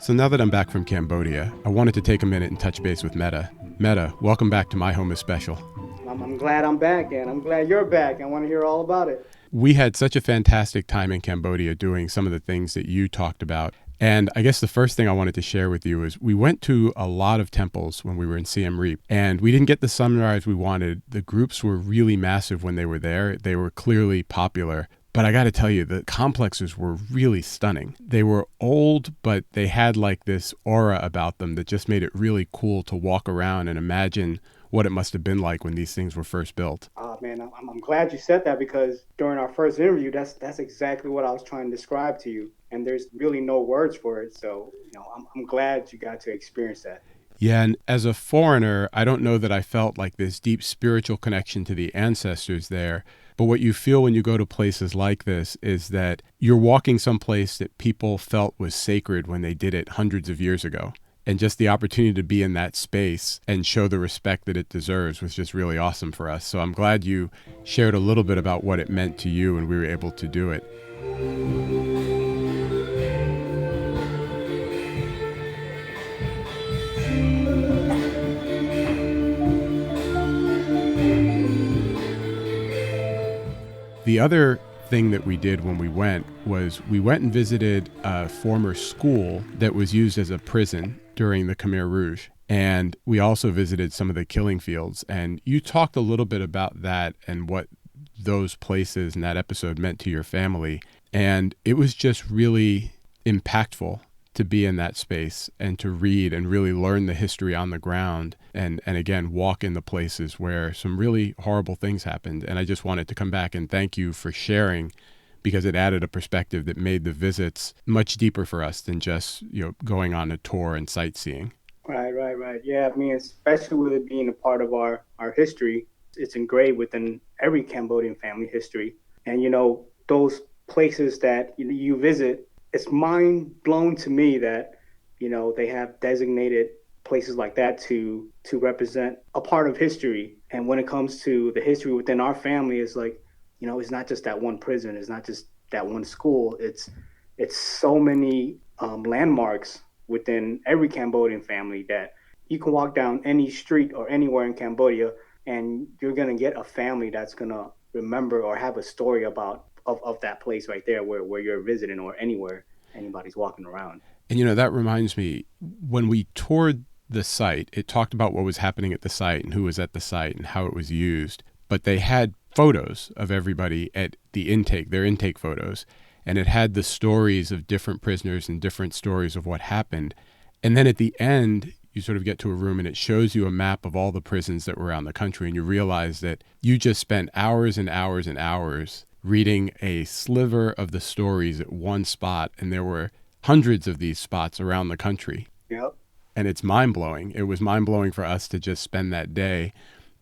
So now that I'm back from Cambodia, I wanted to take a minute and touch base with Meta. Meta, welcome back to My Home is Special. I'm glad I'm back, and I'm glad you're back. I want to hear all about it. We had such a fantastic time in Cambodia doing some of the things that you talked about. And I guess the first thing I wanted to share with you is we went to a lot of temples when we were in Siem Reap, and we didn't get the sunrise we wanted. The groups were really massive when they were there. They were clearly popular. But I got to tell you, the complexes were really stunning. They were old, but they had like this aura about them that just made it really cool to walk around and imagine what it must have been like when these things were first built. Man, I'm glad you said that, because during our first interview, that's exactly what I was trying to describe to you. And there's really no words for it. So, I'm glad you got to experience that. Yeah, and as a foreigner, I don't know that I felt like this deep spiritual connection to the ancestors there. But what you feel when you go to places like this is that you're walking someplace that people felt was sacred when they did it hundreds of years ago. And just the opportunity to be in that space and show the respect that it deserves was just really awesome for us. So I'm glad you shared a little bit about what it meant to you and we were able to do it. The other thing that we did when we went was we went and visited a former school that was used as a prison during the Khmer Rouge. And we also visited some of the killing fields. And you talked a little bit about that and what those places and that episode meant to your family. And it was just really impactful to be in that space and to read and really learn the history on the ground and again, walk in the places where some really horrible things happened. And I just wanted to come back and thank you for sharing, because it added a perspective that made the visits much deeper for us than just, going on a tour and sightseeing. Right. Yeah, I mean, especially with it being a part of our history, it's engraved within every Cambodian family history. And, those places that you visit, it's mind blown to me that, they have designated places like that to represent a part of history. And when it comes to the history within our family, it's like, it's not just that one prison. It's not just that one school. It's so many landmarks within every Cambodian family that you can walk down any street or anywhere in Cambodia and you're going to get a family that's going to remember or have a story about of that place right there where you're visiting or anywhere anybody's walking around. And, that reminds me, when we toured the site, it talked about what was happening at the site and who was at the site and how it was used. But they had photos of everybody at the intake, their intake photos. And it had the stories of different prisoners and different stories of what happened. And then at the end, you sort of get to a room and it shows you a map of all the prisons that were around the country. And you realize that you just spent hours and hours and hours reading a sliver of the stories at one spot. And there were hundreds of these spots around the country. Yep. And it's mind-blowing. It was mind-blowing for us to just spend that day.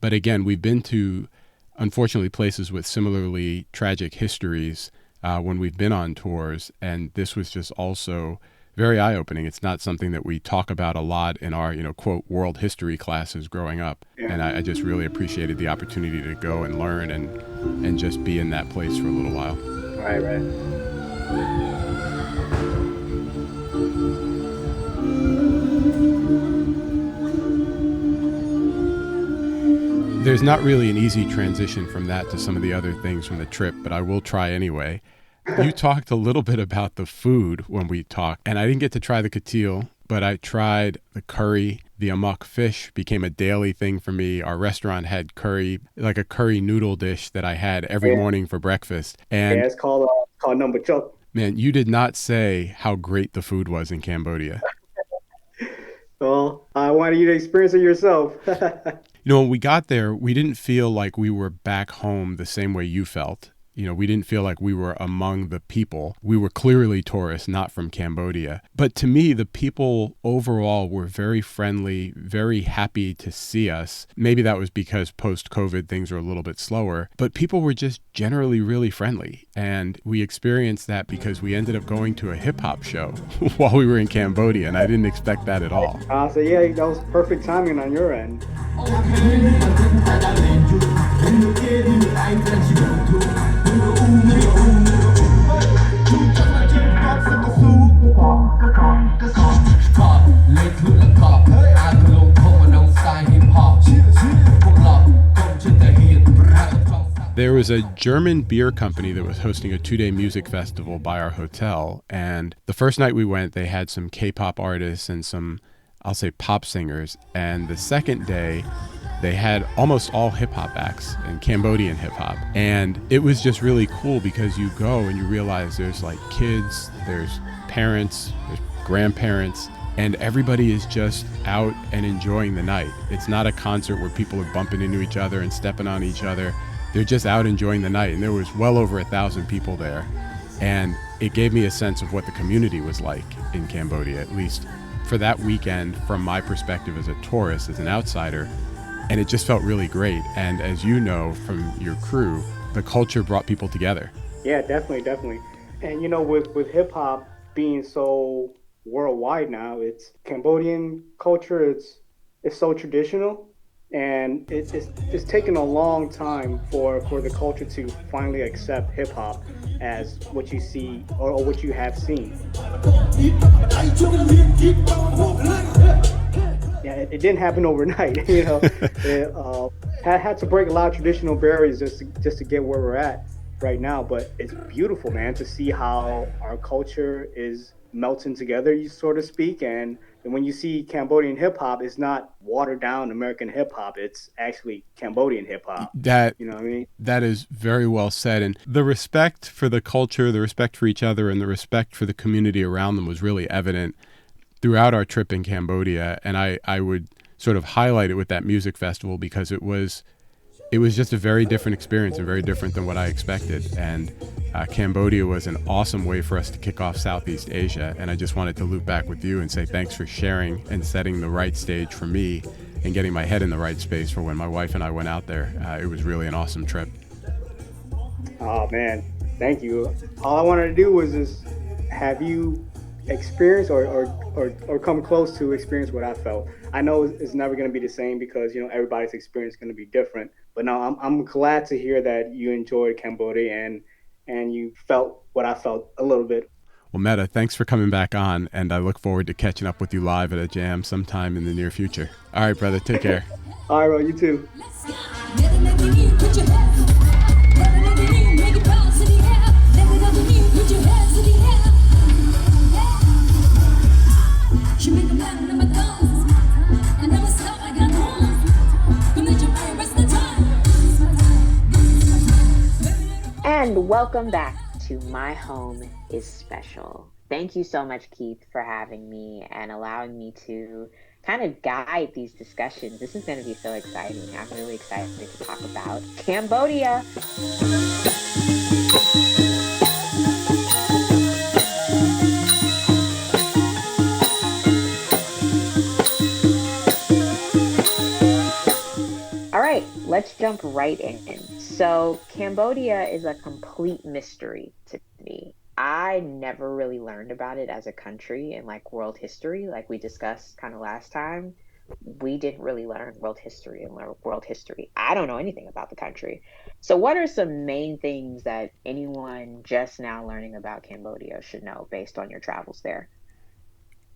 But again, we've been to, unfortunately, places with similarly tragic histories when we've been on tours. And this was just also very eye-opening. It's not something that we talk about a lot in our, quote, world history classes growing up. Yeah. And I just really appreciated the opportunity to go and learn and just be in that place for a little while. Right. There's not really an easy transition from that to some of the other things from the trip, but I will try anyway. You talked a little bit about the food when we talked, and I didn't get to try the katil, but I tried the curry. The amok fish became a daily thing for me. Our restaurant had curry, like a curry noodle dish that I had every morning for breakfast. And it's called number chuk. Man, you did not say how great the food was in Cambodia. Well, I wanted you to experience it yourself. When we got there, we didn't feel like we were back home the same way you felt. We didn't feel like we were among the people. We were clearly tourists, not from Cambodia. But to me, the people overall were very friendly, very happy to see us. Maybe that was because post-COVID things were a little bit slower, but people were just generally really friendly. And we experienced that because we ended up going to a hip-hop show while we were in Cambodia, and I didn't expect that at all. So yeah, that was perfect timing on your end. There was a German beer company that was hosting a 2-day music festival by our hotel. And the first night we went, they had some K-pop artists and some, I'll say, pop singers. And the second day, they had almost all hip-hop acts and Cambodian hip-hop. And it was just really cool because you go and you realize there's like kids, there's parents, there's grandparents, and everybody is just out and enjoying the night. It's not a concert where people are bumping into each other and stepping on each other. They're just out enjoying the night. And there was well over 1,000 people there. And it gave me a sense of what the community was like in Cambodia, at least for that weekend from my perspective as a tourist, as an outsider. And it just felt really great. And as you know from your crew, the culture brought people together. Yeah, definitely. And with hip hop being so worldwide now, it's Cambodian culture. It's so traditional, and it's taken a long time for the culture to finally accept hip hop as what you see or what you have seen. Yeah, it didn't happen overnight. It had to break a lot of traditional barriers just to get where we're at right now. But it's beautiful, man, to see how our culture is melting together, so to speak. And when you see Cambodian hip hop, it's not watered down American hip hop. It's actually Cambodian hip hop. You know what I mean? That is very well said. And the respect for the culture, the respect for each other, and the respect for the community around them was really evident throughout our trip in Cambodia. And I would sort of highlight it with that music festival because it was just a very different experience and very different than what I expected. And Cambodia was an awesome way for us to kick off Southeast Asia. And I just wanted to loop back with you and say thanks for sharing and setting the right stage for me and getting my head in the right space for when my wife and I went out there. It was really an awesome trip. Oh, man. Thank you. All I wanted to do was just have you experience or come close to experience what I felt. I know it's never going to be the same because everybody's experience is going to be different. But no, I'm glad to hear that you enjoyed Cambodia and you felt what I felt a little bit. Well, Meta, thanks for coming back on, and I look forward to catching up with you live at a jam sometime in the near future. All right, brother, take care. All right, bro, you too. And welcome back to My Home is Special. Thank you so much, Keith, for having me and allowing me to kind of guide these discussions. This is going to be so exciting. I'm really excited to talk about Cambodia. All right, let's jump right in. So Cambodia is a complete mystery to me. I never really learned about it as a country in like world history, like we discussed kind of last time. We didn't really learn world history and learn world history. I don't know anything about the country. So what are some main things that anyone just now learning about Cambodia should know based on your travels there?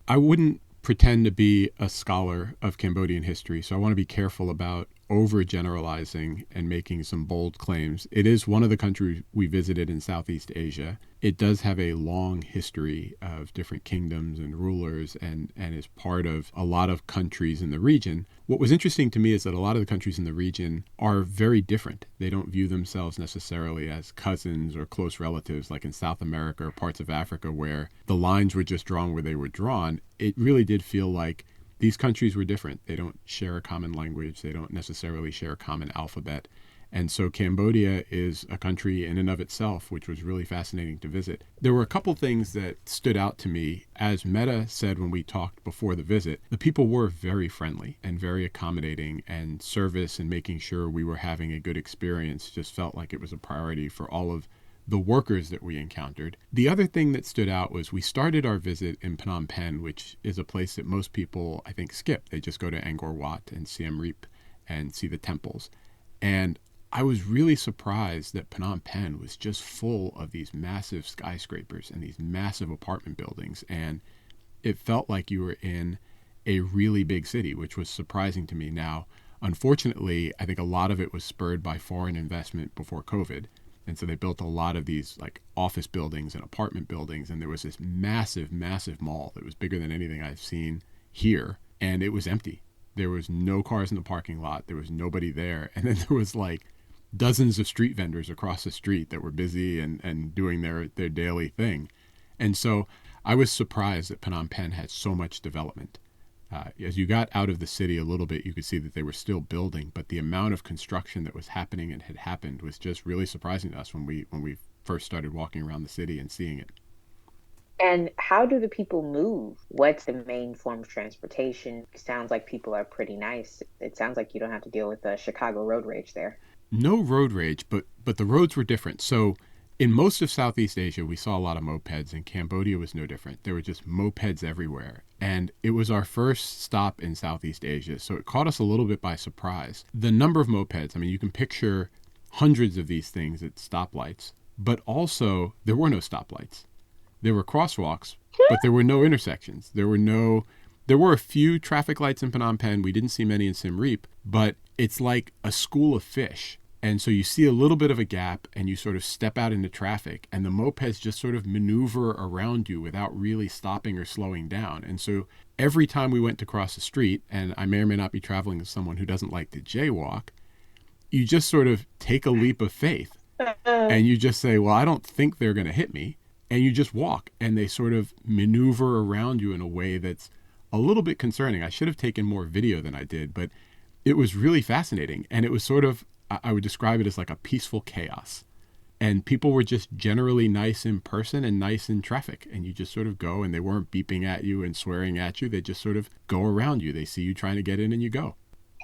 I wouldn't pretend to be a scholar of Cambodian history, so I want to be careful about overgeneralizing and making some bold claims. It is one of the countries we visited in Southeast Asia. It does have a long history of different kingdoms and rulers and is part of a lot of countries in the region. What was interesting to me is that a lot of the countries in the region are very different. They don't view themselves necessarily as cousins or close relatives like in South America or parts of Africa where the lines were just drawn where they were drawn. It really did feel like these countries were different. They don't share a common language. They don't necessarily share a common alphabet. And so Cambodia is a country in and of itself, which was really fascinating to visit. There were a couple things that stood out to me. As Meta said when we talked before the visit, the people were very friendly and very accommodating, and service and making sure we were having a good experience just felt like it was a priority for all of the workers that we encountered. The other thing that stood out was we started our visit in Phnom Penh, which is a place that most people, I think, skip. They just go to Angkor Wat and Siem Reap and see the temples. And I was really surprised that Phnom Penh was just full of these massive skyscrapers and these massive apartment buildings. And it felt like you were in a really big city, which was surprising to me. Now, Unfortunately, I think a lot of it was spurred by foreign investment before COVID. And so they built a lot of these like office buildings and apartment buildings. And there was this massive, massive mall that was bigger than anything I've seen here. And it was empty. There was no cars in the parking lot. There was nobody there. And then there was like dozens of street vendors across the street that were busy and doing their daily thing. And so I was surprised that Phnom Penh had so much development. As you got out of the city a little bit, you could see that they were still building, but the amount of construction that was happening and had happened was just really surprising to us when we first started walking around the city and seeing it. And how do the people move? What's the main form of transportation? It sounds like people are pretty nice. It sounds like you don't have to deal with the Chicago road rage there. No road rage, but the roads were different. So in most of Southeast Asia, we saw a lot of mopeds, and Cambodia was no different. There were just mopeds everywhere. And it was our first stop in Southeast Asia, so it caught us a little bit by surprise. The number of mopeds, I mean, you can picture hundreds of these things at stoplights, but also there were no stoplights. There were crosswalks, but there were no intersections. There were a few traffic lights in Phnom Penh. We didn't see many in Siem Reap, but it's like a school of fish. And so you see a little bit of a gap and you sort of step out into traffic and the mopeds just sort of maneuver around you without really stopping or slowing down. And so every time we went to cross the street, and I may or may not be traveling with someone who doesn't like to jaywalk, you just sort of take a leap of faith and you just say, well, I don't think they're going to hit me. And you just walk and they sort of maneuver around you in a way that's a little bit concerning. I should have taken more video than I did, but it was really fascinating. And it was sort of, I would describe it as like a peaceful chaos. And people were just generally nice in person and nice in traffic. And you just sort of go, and they weren't beeping at you and swearing at you. They just sort of go around you. They see you trying to get in and you go.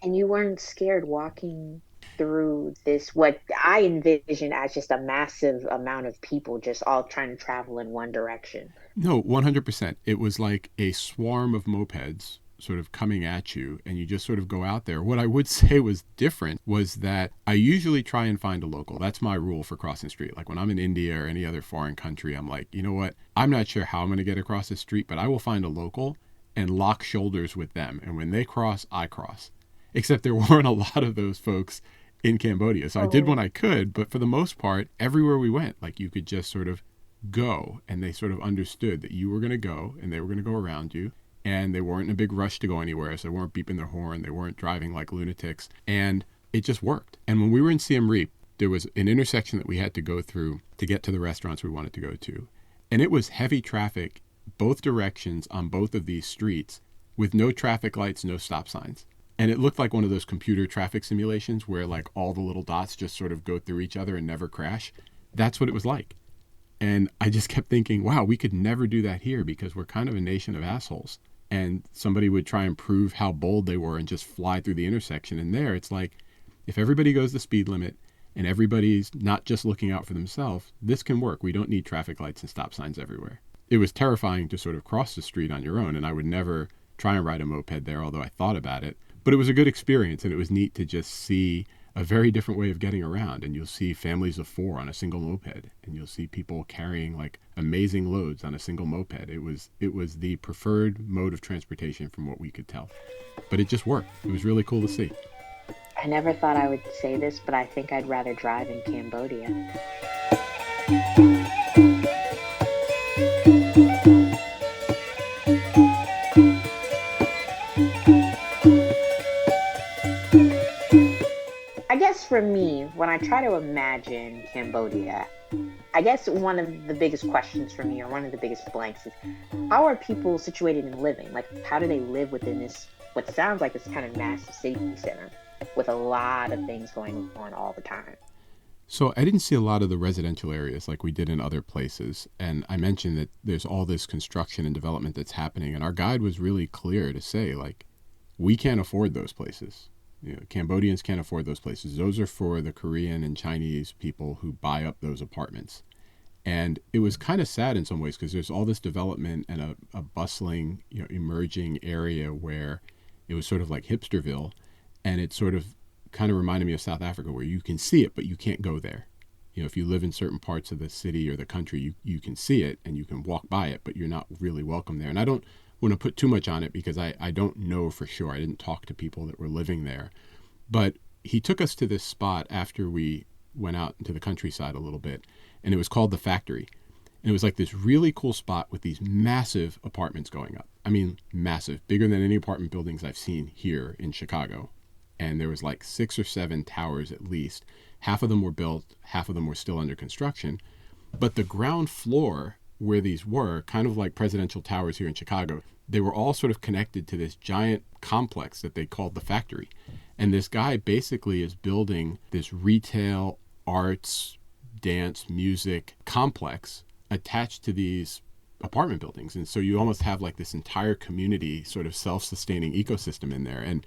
And you weren't scared walking through this, what I envision as just a massive amount of people just all trying to travel in one direction. No, 100%. It was like a swarm of mopeds sort of coming at you, and you just sort of go out there. What I would say was different was that I usually try and find a local. That's my rule for crossing the street. Like when I'm in India or any other foreign country, I'm like, you know what? I'm not sure how I'm going to get across the street, but I will find a local and lock shoulders with them. And when they cross, I cross. Except there weren't a lot of those folks in Cambodia. So I did when I could, but for the most part, everywhere we went, like you could just sort of go, and they sort of understood that you were going to go and they were going to go around you, and they weren't in a big rush to go anywhere. So they weren't beeping their horn. They weren't driving like lunatics, and it just worked. And when we were in Siem Reap, there was an intersection that we had to go through to get to the restaurants we wanted to go to. And it was heavy traffic, both directions on both of these streets with no traffic lights, no stop signs. And it looked like one of those computer traffic simulations where like all the little dots just sort of go through each other and never crash. That's what it was like. And I just kept thinking, wow, we could never do that here because we're kind of a nation of assholes. And somebody would try and prove how bold they were and just fly through the intersection. And there it's like, if everybody goes the speed limit and everybody's not just looking out for themselves, this can work. We don't need traffic lights and stop signs everywhere. It was terrifying to sort of cross the street on your own. And I would never try and ride a moped there, although I thought about it. But it was a good experience, and it was neat to just see a very different way of getting around. And you'll see families of 4 on a single moped, and you'll see people carrying like amazing loads on a single moped. It was the preferred mode of transportation from what we could tell. But it just worked. It was really cool to see. I never thought I would say this, but I think I'd rather drive in Cambodia. I guess for me, when I try to imagine Cambodia, I guess one of the biggest questions for me, or one of the biggest blanks, is how are people situated in living? Like, how do they live within this, what sounds like this kind of massive city center with a lot of things going on all the time? So I didn't see a lot of the residential areas like we did in other places. And I mentioned that there's all this construction and development that's happening. And our guide was really clear to say, like, we can't afford those places. You know, Cambodians can't afford those places. Those are for the Korean and Chinese people who buy up those apartments. And it was kind of sad in some ways because there's all this development and a bustling, you know, emerging area where it was sort of like Hipsterville. And it sort of kind of reminded me of South Africa where you can see it, but you can't go there. You know, if you live in certain parts of the city or the country, you can see it and you can walk by it, but you're not really welcome there. And I don't want to put too much on it because I don't know for sure. I didn't talk to people that were living there. But he took us to this spot after we went out into the countryside a little bit, and it was called the Factory. And it was like this really cool spot with these massive apartments going up. I mean, massive, bigger than any apartment buildings I've seen here in Chicago. And there was like 6 or 7 towers at least. Half of them were built, half of them were still under construction. But the ground floor where these were, kind of like presidential towers here in Chicago, they were all sort of connected to this giant complex that they called the Factory. And this guy basically is building this retail, arts, dance, music complex attached to these apartment buildings. And so you almost have like this entire community sort of self-sustaining ecosystem in there. And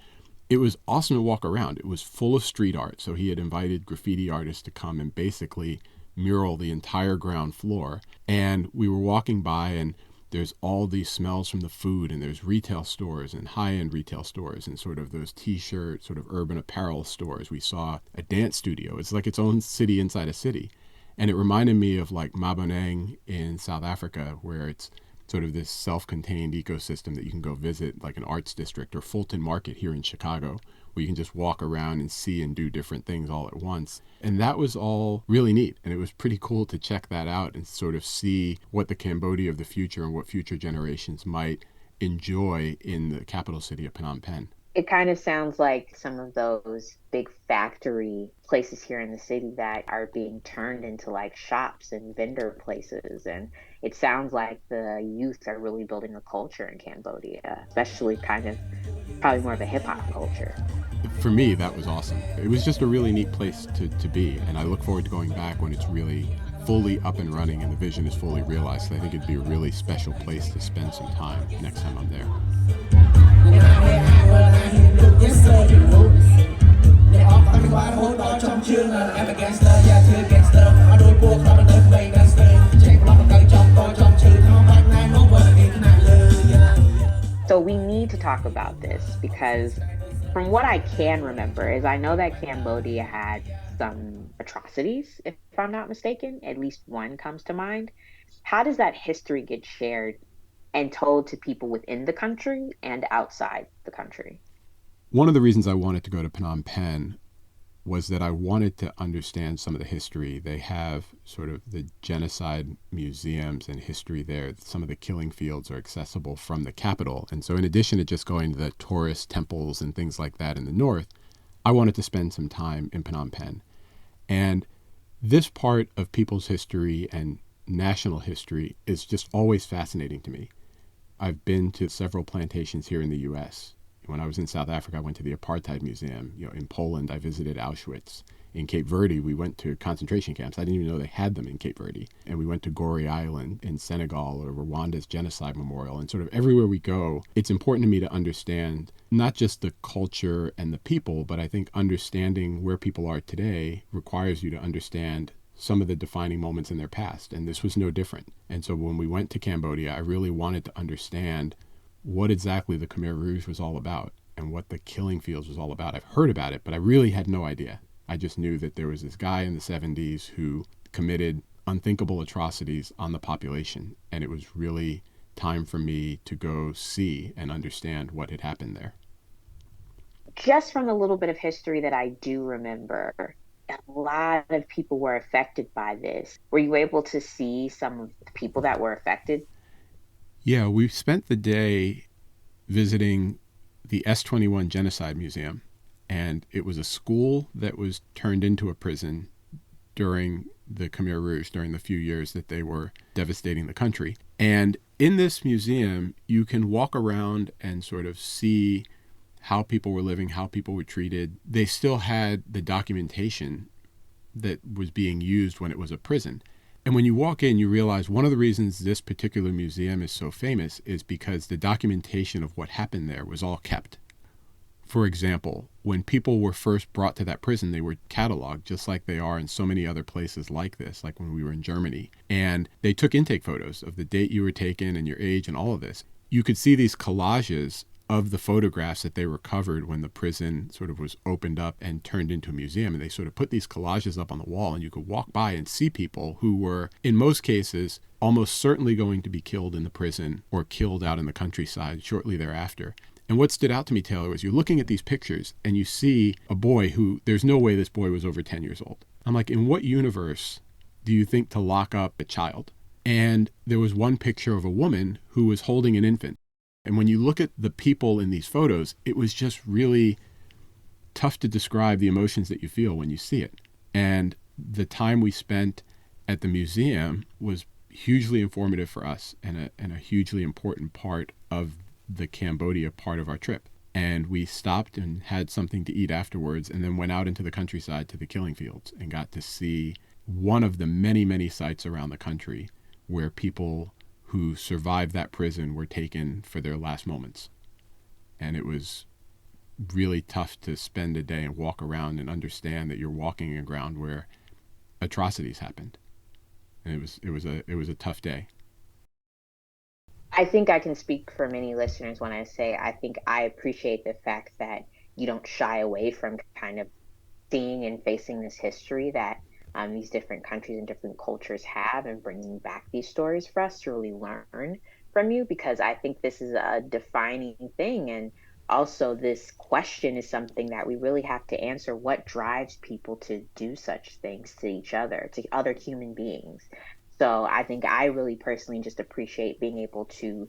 it was awesome to walk around. It was full of street art. So he had invited graffiti artists to come and basically mural the entire ground floor. And we were walking by, and there's all these smells from the food, and there's retail stores and high-end retail stores and sort of those t-shirt, sort of urban apparel stores. We saw a dance studio. It's like its own city inside a city. And it reminded me of like Maboneng in South Africa, where it's sort of this self-contained ecosystem that you can go visit, like an arts district, or Fulton Market here in Chicago, where you can just walk around and see and do different things all at once. And that was all really neat. And it was pretty cool to check that out and sort of see what the Cambodia of the future and what future generations might enjoy in the capital city of Phnom Penh. It kind of sounds like some of those big factory places here in the city that are being turned into like shops and vendor places. And it sounds like the youth are really building a culture in Cambodia, especially kind of probably more of a hip hop culture. For me, that was awesome. It was just a really neat place to be. And I look forward to going back when it's really fully up and running and the vision is fully realized. I think it'd be a really special place to spend some time next time I'm there. So we need to talk about this because from what I can remember is I know that Cambodia had some atrocities, if I'm not mistaken. At least one comes to mind. How does that history get shared and told to people within the country and outside the country? One of the reasons I wanted to go to Phnom Penh was that I wanted to understand some of the history. They have sort of the genocide museums and history there. Some of the killing fields are accessible from the capital. And so in addition to just going to the tourist temples and things like that in the north, I wanted to spend some time in Phnom Penh. And this part of people's history and national history is just always fascinating to me. I've been to several plantations here in the U.S. When I was in South Africa, I went to the Apartheid Museum. In Poland, I visited Auschwitz. In Cape Verde, we went to concentration camps. I didn't even know they had them in Cape Verde. And we went to Gorée Island in Senegal, or Rwanda's Genocide Memorial. And sort of everywhere we go, it's important to me to understand not just the culture and the people, but I think understanding where people are today requires you to understand some of the defining moments in their past. And this was no different. And so when we went to Cambodia, I really wanted to understand what exactly the Khmer Rouge was all about and what the killing fields was all about. I've heard about it, but I really had no idea. I just knew that there was this guy in the 70s who committed unthinkable atrocities on the population. And it was really time for me to go see and understand what had happened there. Just from the little bit of history that I do remember, a lot of people were affected by this. Were you able to see some of the people that were affected? Yeah, we spent the day visiting the S-21 Genocide Museum, and it was a school that was turned into a prison during the Khmer Rouge, during the few years that they were devastating the country. And in this museum, you can walk around and sort of see how people were living, how people were treated. They still had the documentation that was being used when it was a prison. And when you walk in, you realize one of the reasons this particular museum is so famous is because the documentation of what happened there was all kept. For example, when people were first brought to that prison, they were cataloged just like they are in so many other places like this, like when we were in Germany. And they took intake photos of the date you were taken and your age and all of this. You could see these collages of the photographs that they recovered when the prison sort of was opened up and turned into a museum. And they sort of put these collages up on the wall, and you could walk by and see people who were, in most cases, almost certainly going to be killed in the prison or killed out in the countryside shortly thereafter. And what stood out to me, Taylor, was you're looking at these pictures and you see a boy who, there's no way this boy was over 10 years old. I'm like, in what universe do you think to lock up a child? And there was one picture of a woman who was holding an infant. And when you look at the people in these photos, it was just really tough to describe the emotions that you feel when you see it. And the time we spent at the museum was hugely informative for us and a hugely important part of the Cambodia part of our trip. And we stopped and had something to eat afterwards and then went out into the countryside to the killing fields and got to see one of the many, many sites around the country where people who survived that prison were taken for their last moments. And it was really tough to spend a day and walk around and understand that you're walking a ground where atrocities happened. And it was a tough day. I think I can speak for many listeners when I say I think I appreciate the fact that you don't shy away from kind of seeing and facing this history that these different countries and different cultures have, and bringing back these stories for us to really learn from you, because I think this is a defining thing. And also this question is something that we really have to answer. What drives people to do such things to each other, to other human beings? So I think I really personally just appreciate being able to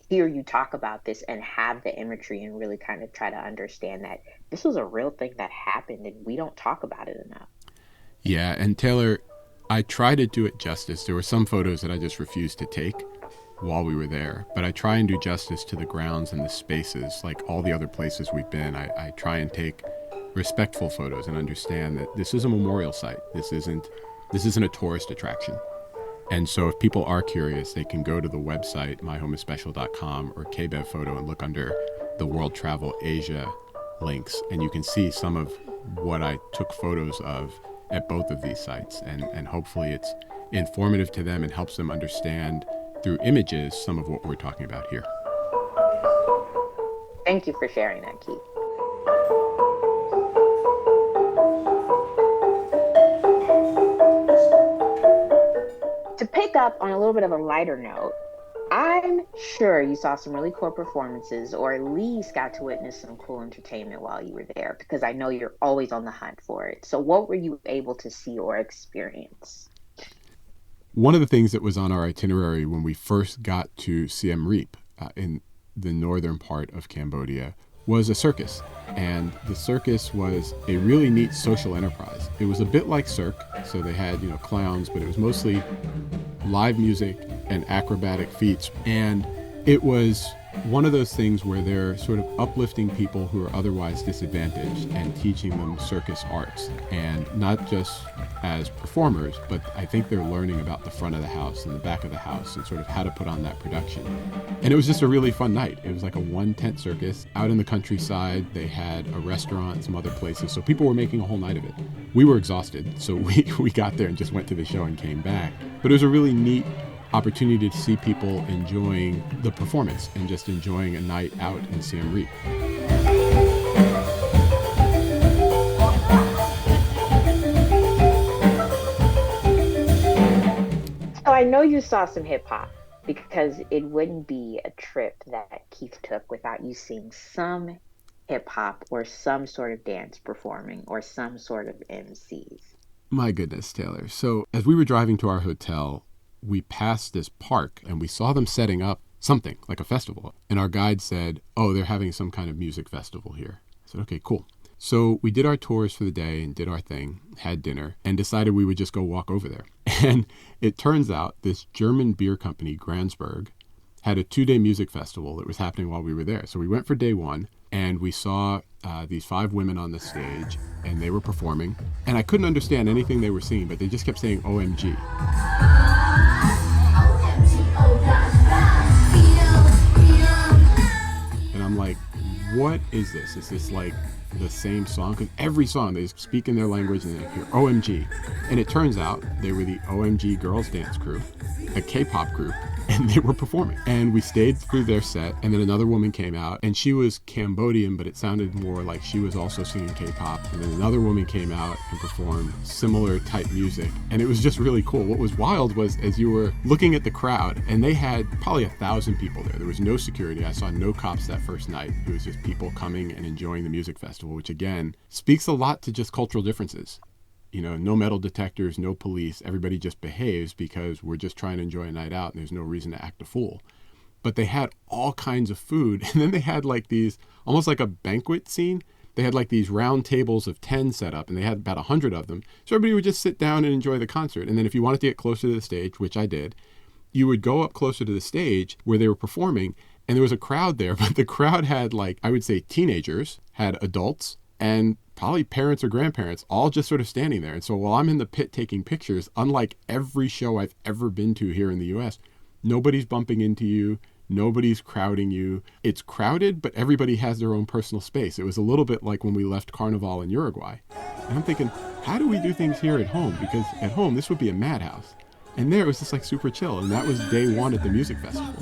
hear you talk about this and have the imagery and really kind of try to understand that this was a real thing that happened and we don't talk about it enough. Yeah, and Taylor, I try to do it justice. There were some photos that I just refused to take while we were there, but I try and do justice to the grounds and the spaces, like all the other places we've been. I try and take respectful photos and understand that this is a memorial site. This isn't a tourist attraction. And so if people are curious, they can go to the website, myhomeisspecial.com or KBEV Photo and look under the World Travel Asia links. And you can see some of what I took photos of at both of these sites. And hopefully it's informative to them and helps them understand through images some of what we're talking about here. Thank you for sharing that, Keith. To pick up on a little bit of a lighter note, I'm sure you saw some really cool performances, or at least got to witness some cool entertainment while you were there, because I know you're always on the hunt for it. So what were you able to see or experience? One of the things that was on our itinerary when we first got to Siem Reap in the northern part of Cambodia was a circus. And the circus was a really neat social enterprise. It was a bit like Cirque, so they had, clowns, but it was mostly live music and acrobatic feats. And it was one of those things where they're sort of uplifting people who are otherwise disadvantaged and teaching them circus arts, and not just as performers, but I think they're learning about the front of the house and the back of the house and sort of how to put on that production. And it was just a really fun night. It was like a one-tent circus out in the countryside. They had a restaurant, some other places, so people were making a whole night of it. We were exhausted, so we got there and just went to the show and came back. But it was a really neat opportunity to see people enjoying the performance and just enjoying a night out in Siem Reap. So I know you saw some hip hop, because it wouldn't be a trip that Keith took without you seeing some hip hop or some sort of dance performing or some sort of MCs. My goodness, Taylor. So as we were driving to our hotel, we passed this park and we saw them setting up something like a festival. And our guide said, oh, they're having some kind of music festival here. I said, okay, cool. So we did our tours for the day and did our thing, had dinner, and decided we would just go walk over there. And it turns out this German beer company, Gransberg, had a 2-day music festival that was happening while we were there. So we went for day one and we saw these 5 women on the stage and they were performing. And I couldn't understand anything they were singing, but they just kept saying OMG. And I'm like, what is this? Is this like the same song? Because every song they speak in their language and they hear OMG. And it turns out they were the OMG Girls Dance Crew, a K-pop group and they were performing. And we stayed through their set, and then another woman came out, and she was Cambodian, but it sounded more like she was also singing K-pop. And then another woman came out and performed similar type music, and it was just really cool. What was wild was, as you were looking at the crowd, and they had probably 1,000 people there. There was no security. I saw no cops that first night. It was just people coming and enjoying the music festival, which again speaks a lot to just cultural differences. You know, no metal detectors, no police. Everybody just behaves because we're just trying to enjoy a night out and there's no reason to act a fool. But they had all kinds of food. And then they had like these, almost like a banquet scene. They had like these round tables of 10 set up, and they had about 100 of them. So everybody would just sit down and enjoy the concert. And then if you wanted to get closer to the stage, which I did, you would go up closer to the stage where they were performing, and there was a crowd there. But the crowd had, like, I would say teenagers, had adults, and probably parents or grandparents, all just sort of standing there. And so while I'm in the pit taking pictures, unlike every show I've ever been to here in the US, nobody's bumping into you, nobody's crowding you. It's crowded, but everybody has their own personal space. It was a little bit like when we left Carnival in Uruguay. And I'm thinking, how do we do things here at home? Because at home, this would be a madhouse. And there it was just like super chill. And that was day one at the music festival.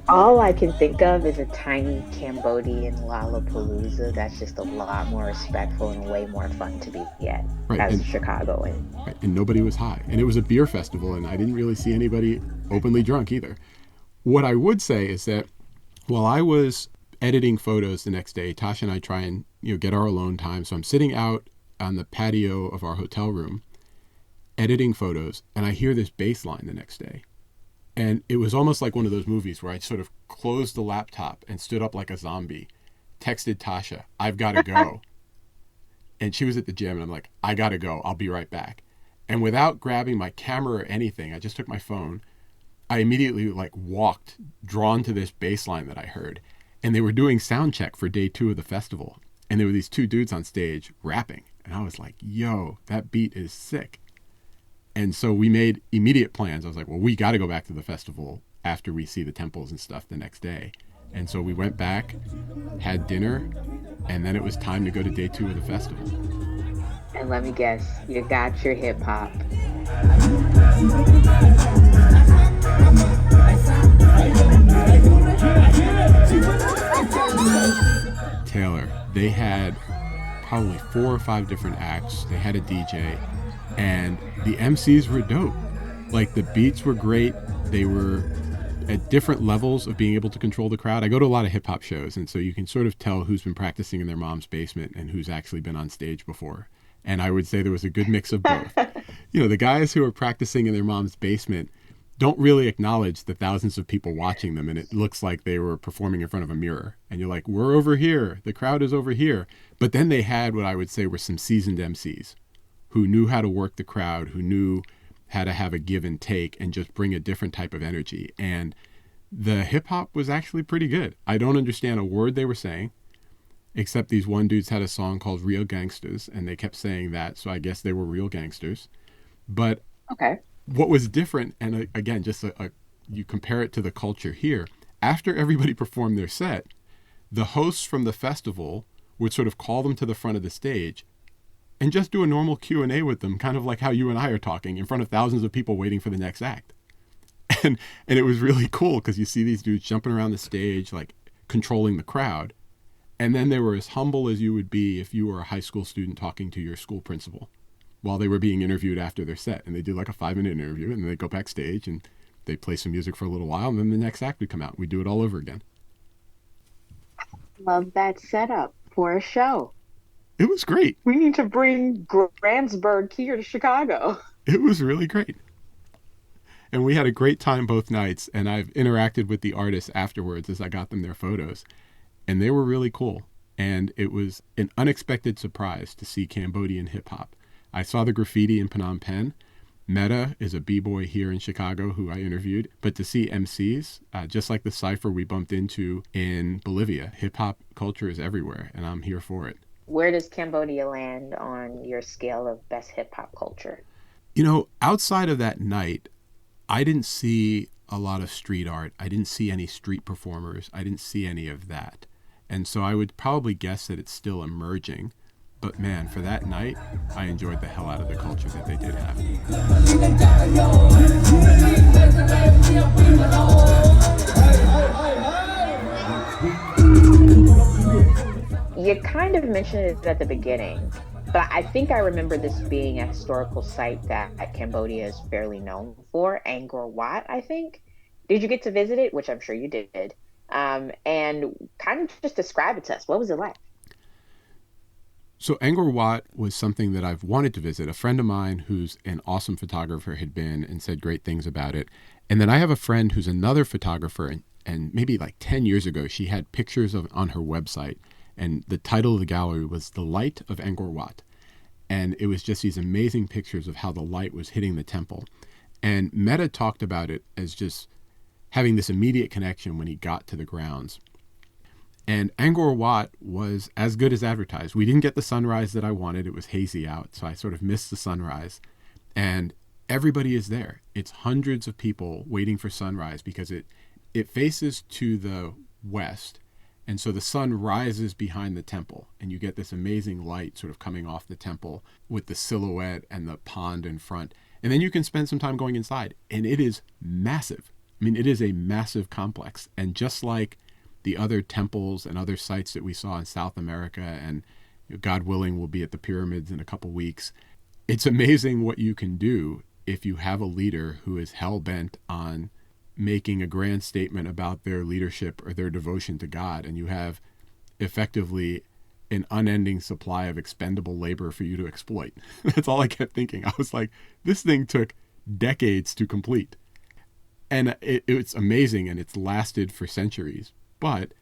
All I can think of is a tiny Cambodian Lollapalooza that's just a lot more respectful and way more fun to be at as a Chicagoan. Right, and nobody was high. And it was a beer festival, and I didn't really see anybody openly drunk either. What I would say is that while I was editing photos the next day, Tasha and I try and get our alone time. So I'm sitting out on the patio of our hotel room editing photos, and I hear this bass line the next day. And it was almost like one of those movies where I sort of closed the laptop and stood up like a zombie, texted Tasha, "I've got to go." And she was at the gym, and I'm like, "I got to go. I'll be right back." And without grabbing my camera or anything, I just took my phone. I immediately walked, drawn to this bass line that I heard. And they were doing sound check for day 2 of the festival. And there were these 2 dudes on stage rapping. And I was like, yo, that beat is sick. And so we made immediate plans. I was like, well, we got to go back to the festival after we see the temples and stuff the next day. And so we went back, had dinner, and then it was time to go to day 2 of the festival. And let me guess, you got your hip hop. Taylor, they had probably 4 or 5 different acts. They had a DJ. And the MCs were dope. Like, the beats were great. They were at different levels of being able to control the crowd. I go to a lot of hip hop shows, and so you can sort of tell who's been practicing in their mom's basement and who's actually been on stage before. And I would say there was a good mix of both. The guys who are practicing in their mom's basement don't really acknowledge the thousands of people watching them, and it looks like they were performing in front of a mirror. And you're like, we're over here. The crowd is over here. But then they had what I would say were some seasoned MCs who knew how to work the crowd, who knew how to have a give and take and just bring a different type of energy. And the hip hop was actually pretty good. I don't understand a word they were saying, except these one dudes had a song called Real Gangsters, and they kept saying that, so I guess they were real gangsters. But okay, what was different, and again, just you compare it to the culture here, after everybody performed their set, the hosts from the festival would sort of call them to the front of the stage and just do a normal Q&A with them, kind of like how you and I are talking in front of thousands of people waiting for the next act. And it was really cool because you see these dudes jumping around the stage, like controlling the crowd. And then they were as humble as you would be if you were a high school student talking to your school principal while they were being interviewed after their set. And they do like a 5-minute interview, and then they go backstage and they play some music for a little while, and then the next act would come out. We do it all over again. Love that setup for a show. It was great. We need to bring Grandsburg here to Chicago. It was really great. And we had a great time both nights, and I've interacted with the artists afterwards as I got them their photos. And they were really cool. And it was an unexpected surprise to see Cambodian hip-hop. I saw the graffiti in Phnom Penh. Meta is a b-boy here in Chicago who I interviewed. But to see MCs, just like the cypher we bumped into in Bolivia, hip-hop culture is everywhere, and I'm here for it. Where does Cambodia land on your scale of best hip-hop culture? Outside of that night, I didn't see a lot of street art. I didn't see any street performers. I didn't see any of that. And so I would probably guess that it's still emerging. But man, for that night, I enjoyed the hell out of the culture that they did have. You kind of mentioned it at the beginning, but I think I remember this being a historical site that Cambodia is fairly known for, Angkor Wat, I think. Did you get to visit it? Which I'm sure you did. And kind of just describe it to us. What was it like? So Angkor Wat was something that I've wanted to visit. A friend of mine who's an awesome photographer had been and said great things about it. And then I have a friend who's another photographer, and maybe like 10 years ago, she had pictures of on her website. And the title of the gallery was The Light of Angkor Wat. And it was just these amazing pictures of how the light was hitting the temple. And Mehta talked about it as just having this immediate connection when he got to the grounds. And Angkor Wat was as good as advertised. We didn't get the sunrise that I wanted. It was hazy out, so I sort of missed the sunrise. And everybody is there. It's hundreds of people waiting for sunrise because it faces to the west. And so the sun rises behind the temple, and you get this amazing light sort of coming off the temple with the silhouette and the pond in front. And then you can spend some time going inside, and it is massive. I mean, it is a massive complex. And just like the other temples and other sites that we saw in South America, and God willing, we'll be at the pyramids in a couple weeks. It's amazing what you can do if you have a leader who is hell-bent on making a grand statement about their leadership or their devotion to God, and you have effectively an unending supply of expendable labor for you to exploit. That's all I kept thinking. I was like, this thing took decades to complete. And it's amazing, and it's lasted for centuries. But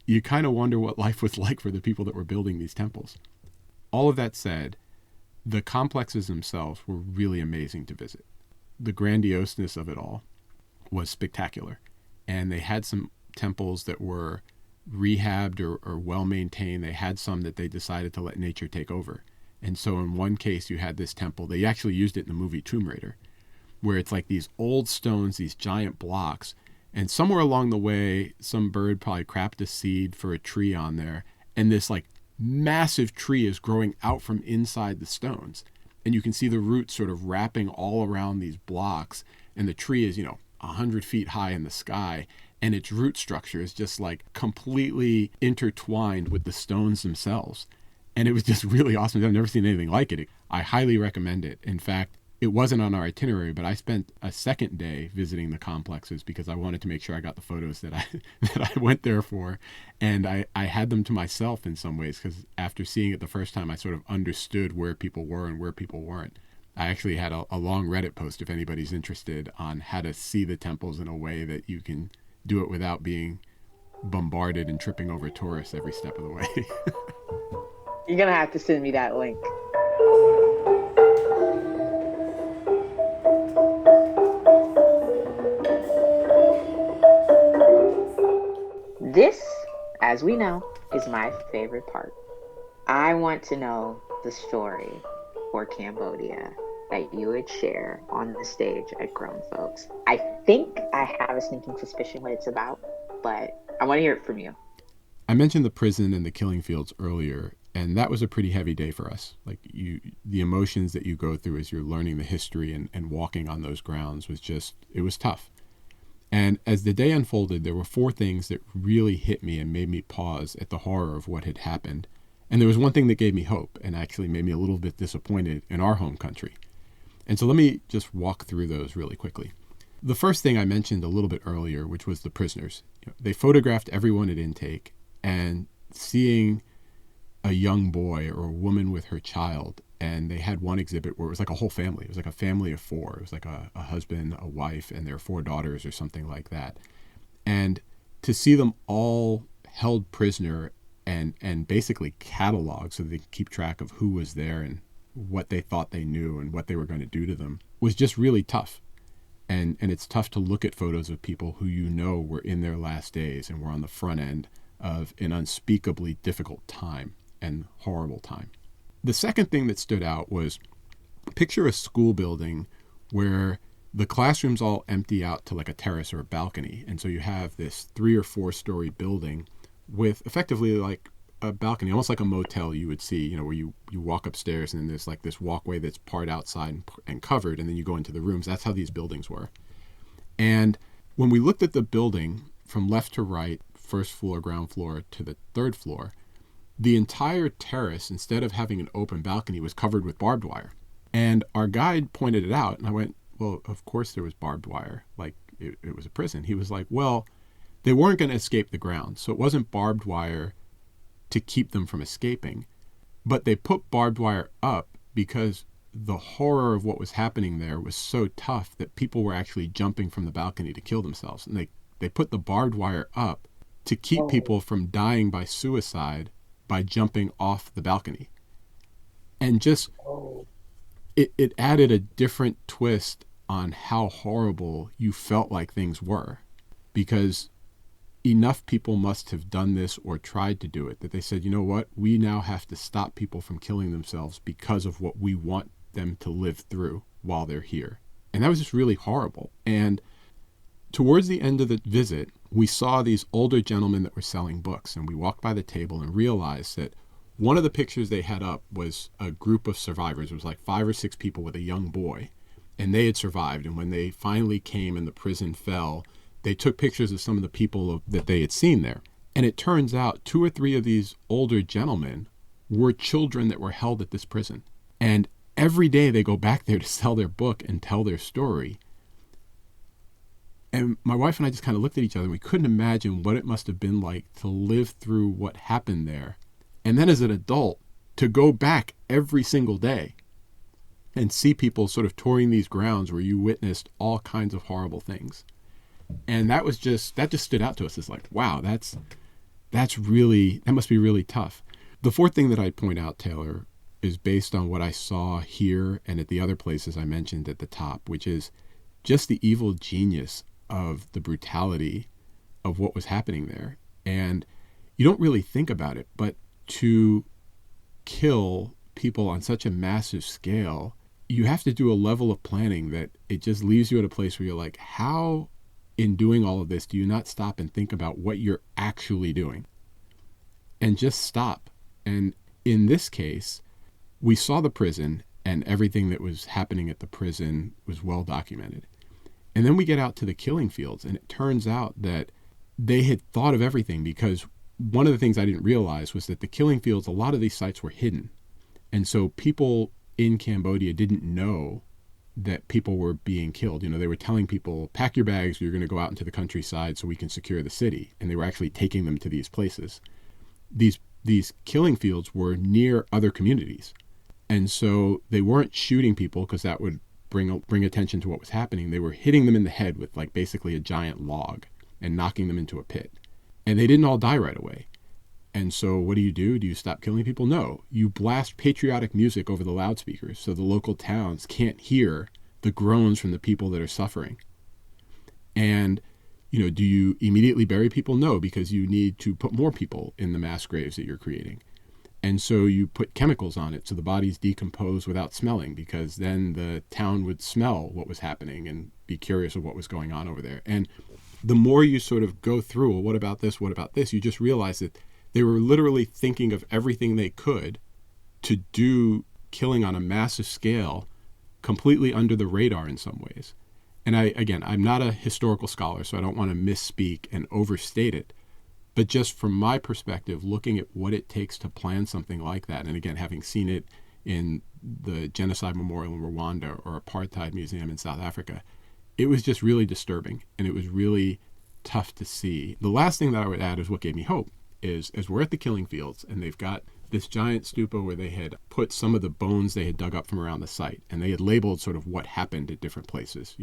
you kind of wonder what life was like for the people that were building these temples. All of that said, the complexes themselves were really amazing to visit. The grandioseness of it all was spectacular. And they had some temples that were rehabbed or well-maintained. They had some that they decided to let nature take over. And so in one case, you had this temple. They actually used it in the movie Tomb Raider, where it's like these old stones, these giant blocks. And somewhere along the way, some bird probably crapped a seed for a tree on there. And this like massive tree is growing out from inside the stones. And you can see the roots sort of wrapping all around these blocks. And the tree is, 100 feet high in the sky. And its root structure is just like completely intertwined with the stones themselves. And it was just really awesome. I've never seen anything like it. I highly recommend it. In fact, it wasn't on our itinerary, but I spent a second day visiting the complexes because I wanted to make sure I got the photos that I went there for. And I had them to myself in some ways because after seeing it the first time, I sort of understood where people were and where people weren't. I actually had a long Reddit post if anybody's interested on how to see the temples in a way that you can do it without being bombarded and tripping over tourists every step of the way. You're going to have to send me that link. This, as we know, is my favorite part. I want to know the story for Cambodia that you would share on the stage at Grown Folks. I think I have a sneaking suspicion what it's about, but I want to hear it from you. I mentioned the prison and the killing fields earlier, and that was a pretty heavy day for us. Like the emotions that you go through as you're learning the history and walking on those grounds it was tough. And as the day unfolded, there were 4 things that really hit me and made me pause at the horror of what had happened. And there was one thing that gave me hope and actually made me a little bit disappointed in our home country. And so let me just walk through those really quickly. The first thing I mentioned a little bit earlier, which was the prisoners. They photographed everyone at intake, and seeing a young boy or a woman with her child, and they had one exhibit where it was like a whole family. It was like a family of 4. It was like a husband, a wife, and their 4 daughters or something like that. And to see them all held prisoner and basically cataloged so they could keep track of who was there and what they thought they knew and what they were going to do to them was just really tough. And it's tough to look at photos of people who were in their last days and were on the front end of an unspeakably difficult time and horrible time. The second thing that stood out was picture a school building where the classrooms all empty out to like a terrace or a balcony. And so you have this 3 or 4 story building with effectively like a balcony, almost like a motel you would see, where you walk upstairs and then there's like this walkway that's part outside and covered, and then you go into the rooms. That's how these buildings were. And when we looked at the building from left to right, first floor, ground floor to the 3rd floor, the entire terrace, instead of having an open balcony, was covered with barbed wire. And our guide pointed it out, and I went, well, of course there was barbed wire. Like, it was a prison. He was like, well, they weren't going to escape the ground, so it wasn't barbed wire to keep them from escaping. But they put barbed wire up because the horror of what was happening there was so tough that people were actually jumping from the balcony to kill themselves. And they put the barbed wire up to keep people from dying by suicide by jumping off the balcony. And just, it added a different twist on how horrible you felt like things were, because enough people must have done this or tried to do it that they said, you know what, we now have to stop people from killing themselves because of what we want them to live through while they're here. And that was just really horrible. And towards the end of the visit, we saw these older gentlemen that were selling books, and we walked by the table and realized that one of the pictures they had up was a group of survivors. It was like 5 or 6 people with a young boy, and they had survived. And when they finally came and the prison fell, they took pictures of some of the people that they had seen there. And it turns out 2 or 3 of these older gentlemen were children that were held at this prison. And every day they go back there to sell their book and tell their story. And my wife and I just kind of looked at each other, and we couldn't imagine what it must have been like to live through what happened there. And then as an adult, to go back every single day and see people sort of touring these grounds where you witnessed all kinds of horrible things. And that just stood out to us. It's like, wow, that must be really tough. The 4th thing that I'd point out, Taylor, is based on what I saw here and at the other places I mentioned at the top, which is just the evil genius of the brutality of what was happening there. And you don't really think about it, but to kill people on such a massive scale, you have to do a level of planning that it just leaves you at a place where you're like, how in doing all of this do you not stop and think about what you're actually doing? And just stop. And in this case, we saw the prison, and everything that was happening at the prison was well documented. And then we get out to the killing fields, and it turns out that they had thought of everything, because one of the things I didn't realize was that the killing fields, a lot of these sites were hidden. And so people in Cambodia didn't know that people were being killed. They were telling people, pack your bags, you're going to go out into the countryside so we can secure the city. And they were actually taking them to these places. These killing fields were near other communities. And so they weren't shooting people because that would bring attention to what was happening. They were hitting them in the head with like basically a giant log and knocking them into a pit. And they didn't all die right away. And so what do? Do you stop killing people? No. You blast patriotic music over the loudspeakers so the local towns can't hear the groans from the people that are suffering. And, do you immediately bury people? No, because you need to put more people in the mass graves that you're creating. And so you put chemicals on it so the bodies decompose without smelling, because then the town would smell what was happening and be curious of what was going on over there. And the more you sort of go through, well, what about this? What about this? You just realize that they were literally thinking of everything they could to do killing on a massive scale, completely under the radar in some ways. And I'm not a historical scholar, so I don't want to misspeak and overstate it. But just from my perspective, looking at what it takes to plan something like that, and again, having seen it in the Genocide Memorial in Rwanda or Apartheid Museum in South Africa, it was just really disturbing, and it was really tough to see. The last thing that I would add is what gave me hope is, as we're at the killing fields, and they've got this giant stupa where they had put some of the bones they had dug up from around the site, and they had labeled sort of what happened at different places.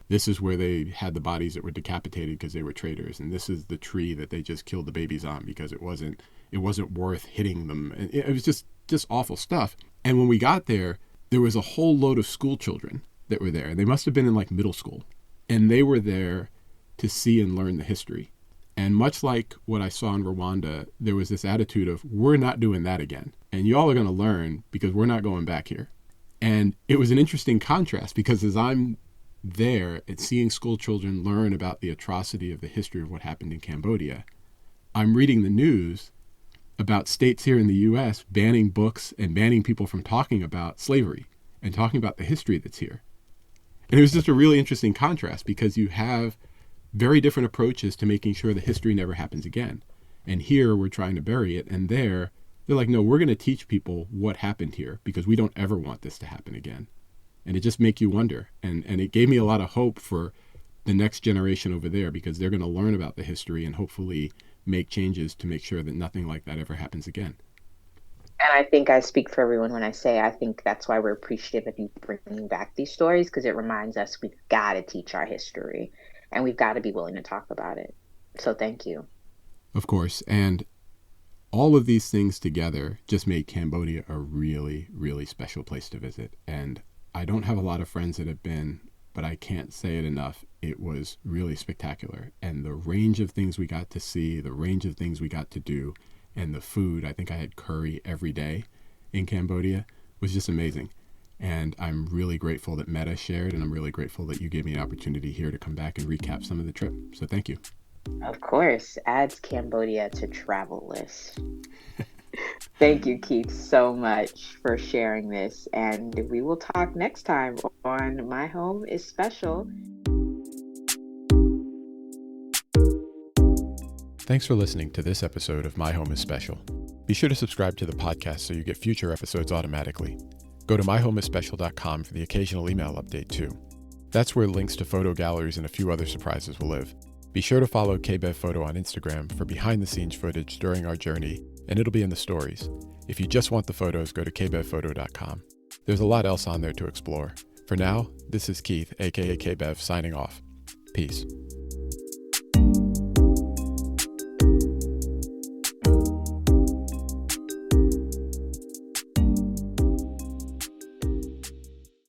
This is where they had the bodies that were decapitated because they were traitors, and this is the tree that they just killed the babies on because it wasn't worth hitting them. And it was just awful stuff. And when we got there, there was a whole load of school children that were there. They must have been in like middle school, and they were there to see and learn the history. And much like what I saw in Rwanda, there was this attitude of, we're not doing that again. And y'all are going to learn because we're not going back here. And it was an interesting contrast, because as I'm there and seeing school children learn about the atrocity of the history of what happened in Cambodia, I'm reading the news about states here in the U.S. banning books and banning people from talking about slavery and talking about the history that's here. And it was just a really interesting contrast because you have very different approaches to making sure the history never happens again. And here we're trying to bury it. And there, they're like, no, we're going to teach people what happened here because we don't ever want this to happen again. And it just makes you wonder. And it gave me a lot of hope for the next generation over there because they're going to learn about the history and hopefully make changes to make sure that nothing like that ever happens again. And I think I speak for everyone when I say I think that's why we're appreciative of you bringing back these stories, because it reminds us we've got to teach our history and we've got to be willing to talk about it. So thank you. Of course. And all of these things together just made Cambodia a really, really special place to visit. And I don't have a lot of friends that have been, but I can't say it enough. It was really spectacular. And the range of things we got to see, the range of things we got to do, and the food, I think I had curry every day in Cambodia, was just amazing. And I'm really grateful that Meta shared, and I'm really grateful that you gave me an opportunity here to come back and recap some of the trip. So thank you. Of course, adds Cambodia to travel list. Thank you, Keith, so much for sharing this. And we will talk next time on My Home is Special. Thanks for listening to this episode of My Home is Special. Be sure to subscribe to the podcast so you get future episodes automatically. Go to myhomeisspecial.com for the occasional email update too. That's where links to photo galleries and a few other surprises will live. Be sure to follow KBev Photo on Instagram for behind-the-scenes footage during our journey, and it'll be in the stories. If you just want the photos, go to kbevphoto.com. There's a lot else on there to explore. For now, this is Keith, aka KBev, signing off. Peace.